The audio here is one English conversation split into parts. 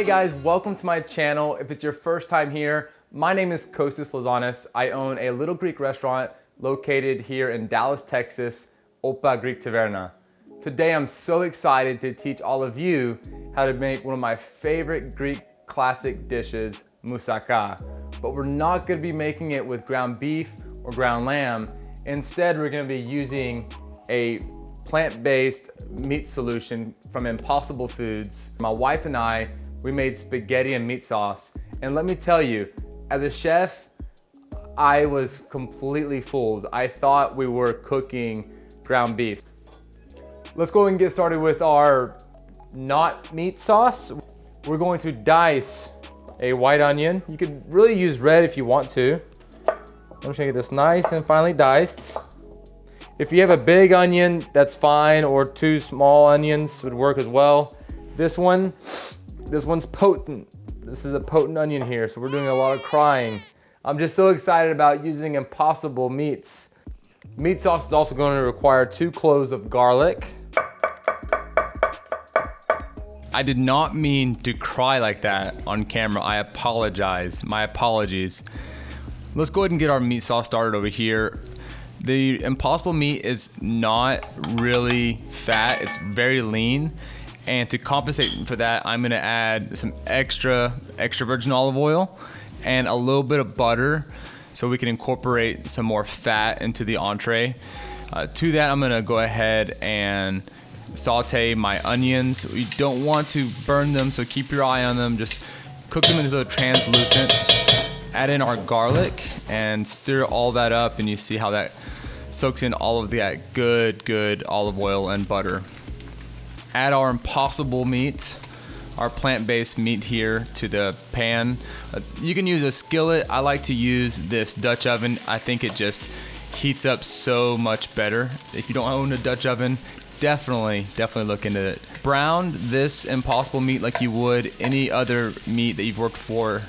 Hey guys, welcome to my channel. If it's your first time here, my name is Kostis Lazanis. I own a little Greek restaurant located here in Dallas, Texas, Opa Greek Taverna. Today I'm so excited to teach all of you how to make one of my favorite Greek classic dishes, moussaka. But we're not gonna be making it with ground beef or ground lamb. Instead, we're gonna be using a plant-based meat solution from Impossible Foods. My wife and I, we made spaghetti and meat sauce. And let me tell you, as a chef, I was completely fooled. I thought we were cooking ground beef. Let's go and get started with our not meat sauce. We're going to dice a white onion. You could really use red if you want to. I'm just gonna get this nice and finely diced. If you have a big onion, that's fine, or two small onions would work as well. This one's potent. This is a potent onion here, so we're doing a lot of crying. I'm just so excited about using Impossible meats. Meat sauce is also going to require 2 cloves of garlic. I did not mean to cry like that on camera. I apologize. My apologies. Let's go ahead and get our meat sauce started over here. The Impossible meat is not really fat. It's very lean. And to compensate for that, I'm gonna add some extra virgin olive oil and a little bit of butter so we can incorporate some more fat into the entree. To that, I'm gonna go ahead and saute my onions. You don't want to burn them, so keep your eye on them. Just cook them until they're translucent. Add in our garlic and stir all that up, and you see how that soaks in all of that good olive oil and butter. Add our Impossible meat, our plant-based meat here to the pan. You can use a skillet. I like to use this Dutch oven. I think it just heats up so much better. If you don't own a Dutch oven, definitely look into it. Brown this Impossible meat like you would any other meat that you've worked with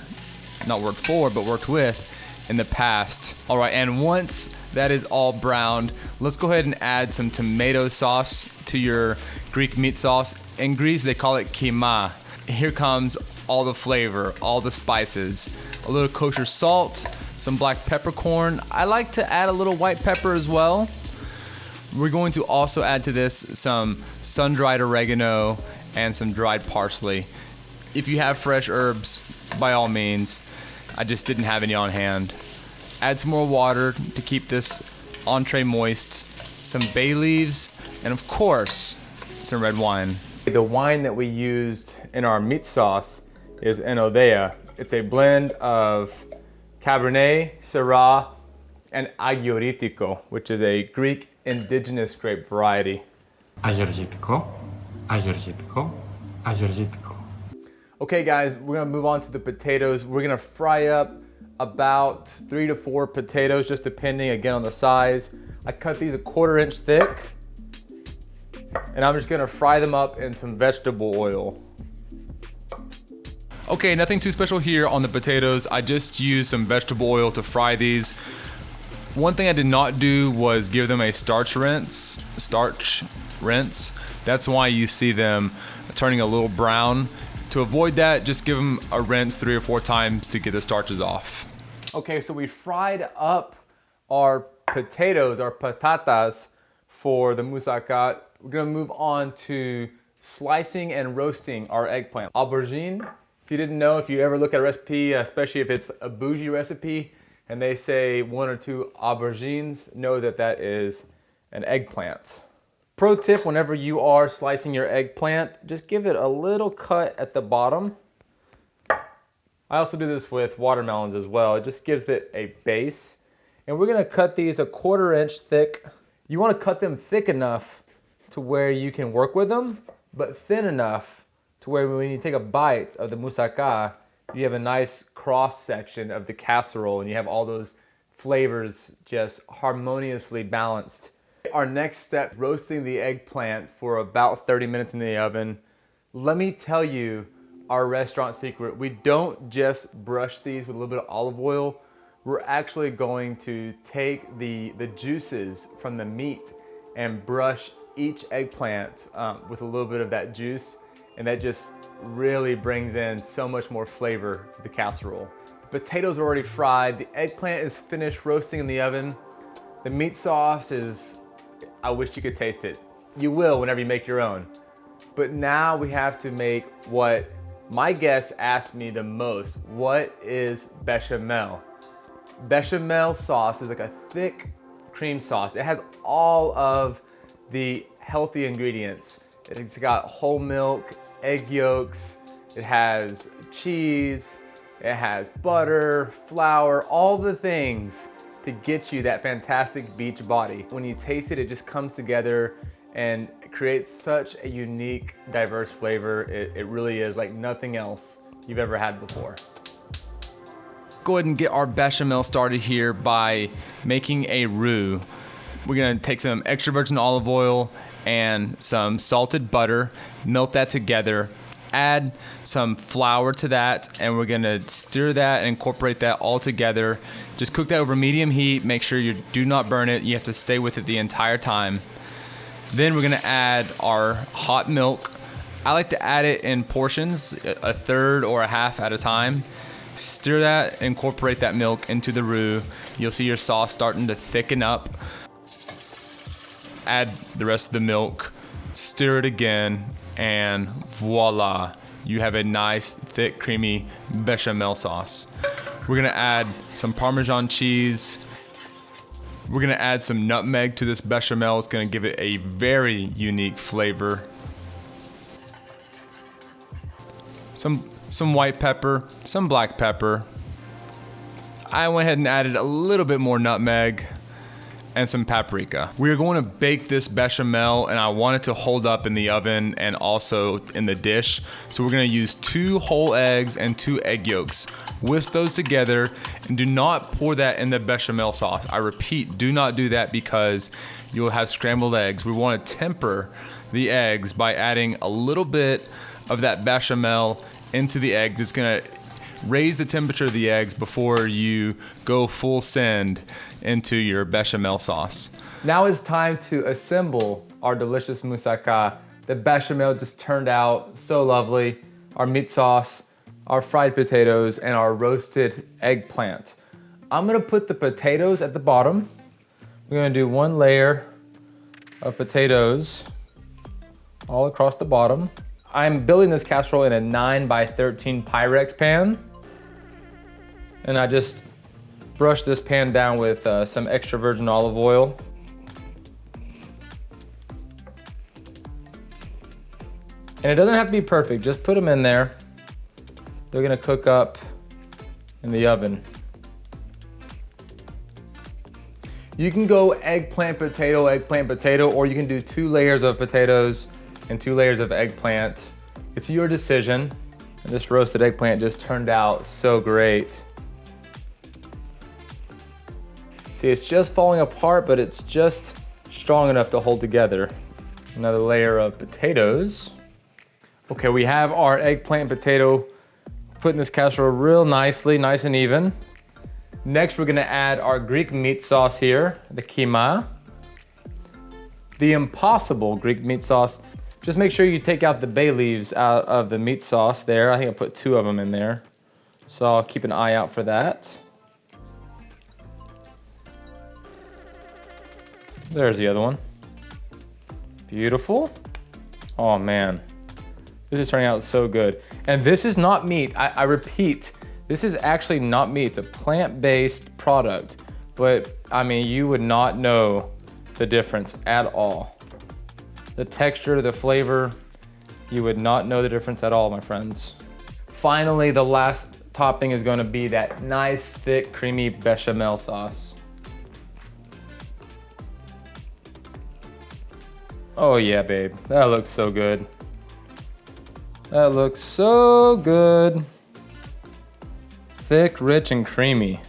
in the past. All right, and once that is all browned, let's go ahead and add some tomato sauce to your Greek meat sauce. In Greece, they call it kima. Here comes all the flavor, all the spices, a little kosher salt, some black peppercorn. I like to add a little white pepper as well. We're going to also add to this some sun-dried oregano and some dried parsley. If you have fresh herbs, by all means. I just didn't have any on hand. Add some more water to keep this entree moist, some bay leaves, and of course, some red wine. The wine that we used in our meat sauce is Enodea. It's a blend of Cabernet, Syrah, and Agioritiko, which is a Greek indigenous grape variety. Agioritiko, Agioritiko, Agioritiko. Okay guys, we're gonna move on to the potatoes. We're gonna fry up about 3 to 4 potatoes, just depending again on the size. I cut these 1/4 inch thick, and I'm just gonna fry them up in some vegetable oil. Okay, nothing too special here on the potatoes. I just used some vegetable oil to fry these. One thing I did not do was give them a starch rinse. That's why you see them turning a little brown. To avoid that, just give them a rinse 3 or 4 times to get the starches off. Okay, so we fried up our potatoes, our patatas, for the moussaka. We're gonna move on to slicing and roasting our eggplant. Aubergine, if you didn't know, if you ever look at a recipe, especially if it's a bougie recipe, and they say 1 or 2 aubergines, know that that is an eggplant. Pro tip, whenever you are slicing your eggplant, just give it a little cut at the bottom. I also do this with watermelons as well. It just gives it a base. And we're gonna cut these 1/4 inch thick. You wanna cut them thick enough to where you can work with them, but thin enough to where when you take a bite of the moussaka, you have a nice cross section of the casserole and you have all those flavors just harmoniously balanced. Our next step, roasting the eggplant for about 30 minutes in the oven. Let me tell you our restaurant secret. We don't just brush these with a little bit of olive oil. We're actually going to take the juices from the meat and brush each eggplant with a little bit of that juice, and that just really brings in so much more flavor to the casserole. Potatoes are already fried. The eggplant is finished roasting in the oven. The meat sauce is, I wish you could taste it. You will whenever you make your own. But now we have to make what my guests asked me the most. What is bechamel? Bechamel sauce is like a thick cream sauce. It has all of the healthy ingredients. It's got whole milk, egg yolks, it has cheese, it has butter, flour, all the things to get you that fantastic beach body. When you taste it, it just comes together and creates such a unique, diverse flavor. It really is like nothing else you've ever had before. Go ahead and get our bechamel started here by making a roux. We're gonna take some extra virgin olive oil and some salted butter, melt that together, add some flour to that, and we're gonna stir that and incorporate that all together. Just cook that over medium heat. Make sure you do not burn it. You have to stay with it the entire time. Then we're gonna add our hot milk. I like to add it in portions, a third or a half at a time. Stir that, incorporate that milk into the roux. You'll see your sauce starting to thicken up. Add the rest of the milk, stir it again, and voila, you have a nice, thick, creamy bechamel sauce. We're gonna add some Parmesan cheese. We're gonna add some nutmeg to this bechamel. It's gonna give it a very unique flavor. Some white pepper, some black pepper. I went ahead and added a little bit more nutmeg and some paprika. We're going to bake this bechamel, and I want it to hold up in the oven and also in the dish. So we're gonna use 2 whole eggs and 2 egg yolks. Whisk those together, and do not pour that in the bechamel sauce. I repeat, do not do that because you'll have scrambled eggs. We wanna temper the eggs by adding a little bit of that bechamel into the eggs. It's gonna raise the temperature of the eggs before you go full send into your bechamel sauce. Now it's time to assemble our delicious moussaka. The bechamel just turned out so lovely. Our meat sauce, our fried potatoes, and our roasted eggplant. I'm gonna put the potatoes at the bottom. We're gonna do 1 layer of potatoes all across the bottom. I'm building this casserole in a 9x13 Pyrex pan. And I just brush this pan down with some extra virgin olive oil. And it doesn't have to be perfect, just put them in there. They're gonna cook up in the oven. You can go eggplant, potato, or you can do 2 layers of potatoes and 2 layers of eggplant. It's your decision. And this roasted eggplant just turned out so great. See, it's just falling apart, but it's just strong enough to hold together. Another layer of potatoes. Okay, we have our eggplant and potato put in this casserole real nicely, nice and even. Next, we're gonna add our Greek meat sauce here, the kima. The impossible Greek meat sauce. Just make sure you take out the bay leaves out of the meat sauce there. I think I put 2 of them in there. So I'll keep an eye out for that. There's the other one. Beautiful. Oh man, this is turning out so good. And this is not meat, I repeat, this is actually not meat. It's a plant-based product, but I mean, you would not know the difference at all. The texture, the flavor, you would not know the difference at all, my friends. Finally, the last topping is gonna be that nice, thick, creamy bechamel sauce. Oh yeah, babe, that looks so good. That looks so good. Thick, rich, and creamy.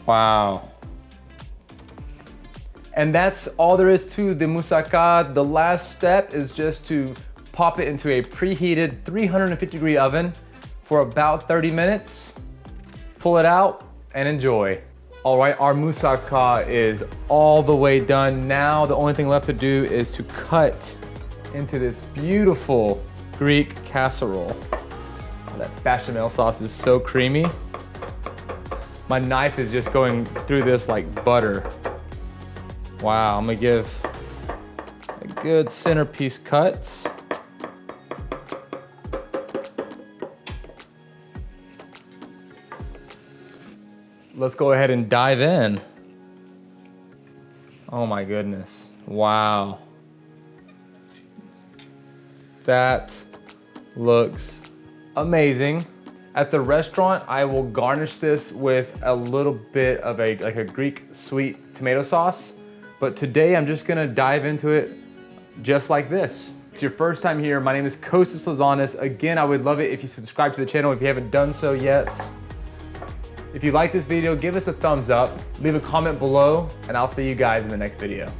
Wow. And that's all there is to the moussaka. The last step is just to pop it into a preheated 350-degree oven for about 30 minutes. Pull it out and enjoy. All right, our moussaka is all the way done. Now the only thing left to do is to cut into this beautiful Greek casserole. That bechamel sauce is so creamy. My knife is just going through this like butter. Wow, I'm gonna give a good centerpiece cut. Let's go ahead and dive in. Oh my goodness, wow. That looks amazing. At the restaurant, I will garnish this with a little bit of a Greek sweet tomato sauce. But today I'm just gonna dive into it just like this. If it's your first time here, my name is Kostas Lazanis. Again, I would love it if you subscribe to the channel if you haven't done so yet. If you like this video, give us a thumbs up, leave a comment below, and I'll see you guys in the next video.